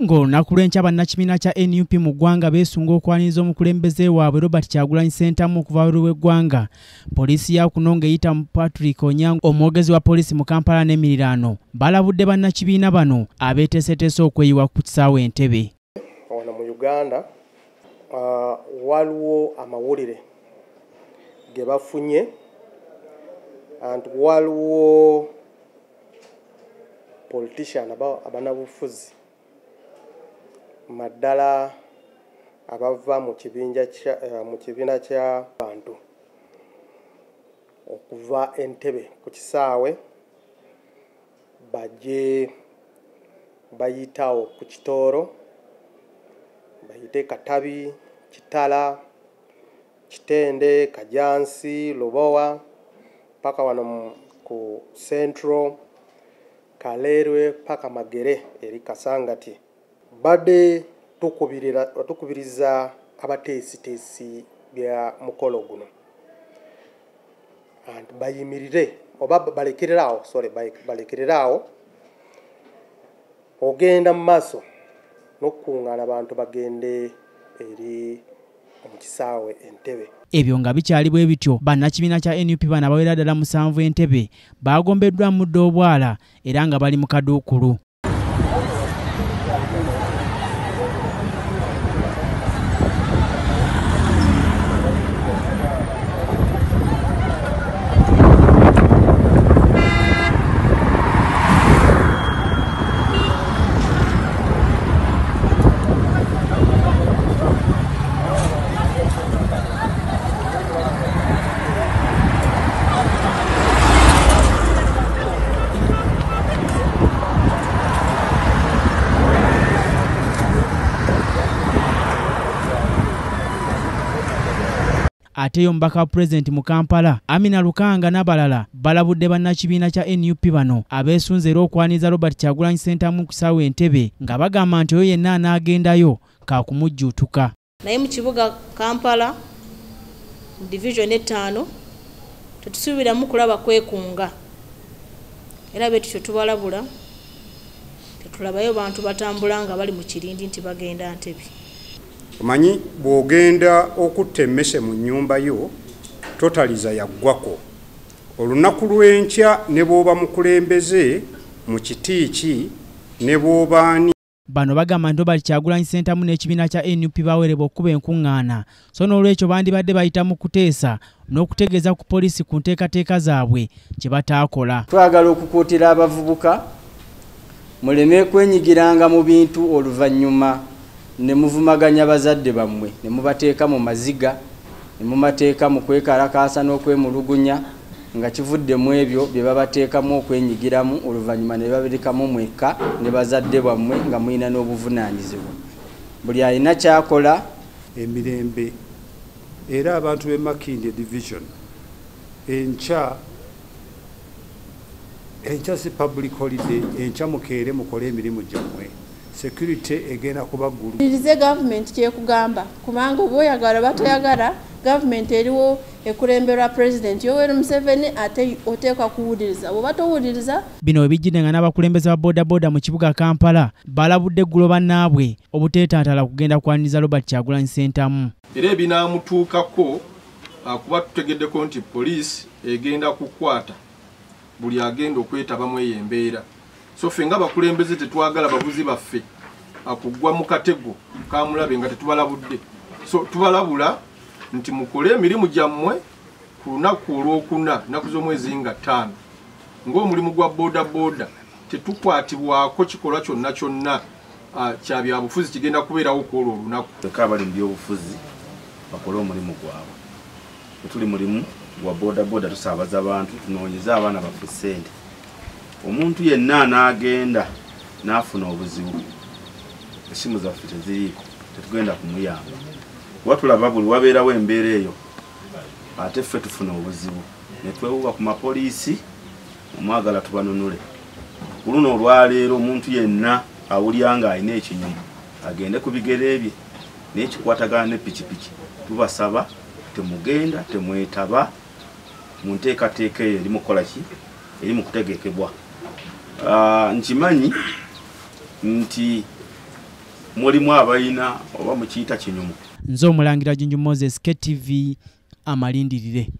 Ng'olunaku lw'enkya bannakibiina kya NUP mu ggwanga beesunga okwaniriza omukulembeze waabwe Robert Kyagulanyi Ssentamu okuva w'eggwanga. Poliisi ya kuno ng'eyita mu Patrick Onyango, omwogezi wa poliisi mu Kampala n'emiriraano, balabudde bannakibiina bano abeeteeseteese okweyiwa ku kisaawe Entebbe. Wano mu Uganda waliwo amawulire ge bafunye anti waliwo politician abanabufuzi maddala abava mu kibiina kya bantu okuva Entebbe ku kisaawe bajje bayitawo ku Kitooro, bayite Katabi, Kitala, Kitende, Kajansi, Lubowa, paka wano ku Central, Kalerwe, paka Magere eri Kasangati. Badde tukubiriza abateesiteesi bya mukolo guno anti bayimirire oba balekererawo ogenda mu maaso n'okukungaana abantu bagende eri mu kisaawe Entebbe. Ebyo nga bikyali bwe bityo, bannakibiina kya NUP bano abawera ddala 7 Entebbe bagombeddwa muddo obwala era nga bali mu kaduukulu. Ate omubaka wa pulezidenti mu Kampala, Amina Lukanga n'abalala balabudde bannakibiina kya NUP bano abeesunze era okwaniriza Robert Kyagulanyi Ssentamu ku kisaawe Entebbe nga bagamba nti oyo yenna anaagendayo kaakumujjuutuka. Naye mu kibuga Kampala division 5 tetusuubiramu kulaba kwekunga era bwe tutyo tubalabula tetulabayo bantu batambula nga bali mu kirindi nti bagenda Entebbe. Omanyi bw'ogenda okutta emmese mu nnyumba yo totaliza yaggwako. Olunaku lw'enkya ne bw'oba mukulembeze mu kitiiki ne bw'obaani. Bano bagamba nti Robert Kyagulanyi Ssentamu n'ekibiina kya NUP bawerebwa okuba enkuŋŋaana, so n'olwekyo bandibadde bayita mu kuteesa n'okutegeeza ku poliisi ku nteekateeka zaabwe kye bataakola. Twagala okukuutira abavubuka muleme kwenyigiranga mu bintu oluvannyuma ne muvumaganya bazadde bammwe ne mubateeka mu maziga ne mubateeka mu kwekalakaasa n'okwemulugunya nga kivudde mu ebyo bye babateekamu okwenyigiramu oluvannyuma ne babirekamu mwekka ne bazadde bammwe nga mulina n'obuvunaanyizibwa. Buli alina kyakola emirembe era abantu b'e Makindye division enkya si public holiday, enkya mukeere mukole emirimu gyammwe. Security egenda kubagulu. Irize government kye kugamba kubanga oboyagala batoyagala government eriwo ekulemberwa president Yoweri Museveni ate oteekwa kuwuliriza bwe batowuliriza. Bino ebijjinenga n'abakulembeze ba bodaboda mu kibuga Kampala balabudde eggulo bannaabwe obuteetaatala kugenda kwaniriza Robert Kyagulanyi Ssentamu. Era ebinaamutuukako kuba tutegeddeko nti poliisi egenda kukwata buli agenda okwetabamu eyo embeera. So ffe nga bakulembeze tetwagala bavuzi baffe akugwa mu katego kamulabe nga tetubalabudde. So tubalabula nti mukole emirimu gyammwe ku lunaku olwokuna nnaku z'omwezi nga 5 ng'omulimu gwa bodaboda tetukwatibwako kikolwa kyonna kya byabufuzi kigenda kubeerawo ku olwo olunaku. Leka abali mu byobufuzi bakole omulimu gwabwe. Tuli mulimu gwa bodaboda tusaabaza abantu tunoonyeza abaana baffe ssente. Omuntu yenna n'agenda n'afuna obuzibu essimu zaffe teziriiko tetugenda kumuyamba. Watulaba buli wabeerawo embeera eyo ate ffe tufuna obuzibu ne twewuba ku mapoliisi omwagala tubanunule. Ku luno olwaleero omuntu yenna awulira nga alina ekinyumu agende ku bigere bye n'ekikwatagana ne pikipiki tubasaba temugenda temwetaba mu nteekateeka eyo eri mukola ki eri mu kutegekebwa. Nkimanyi nti mulimu abayina oba mukiyita kinyumu. Nze Omulangira Junju Moses, KTV, amalindirire.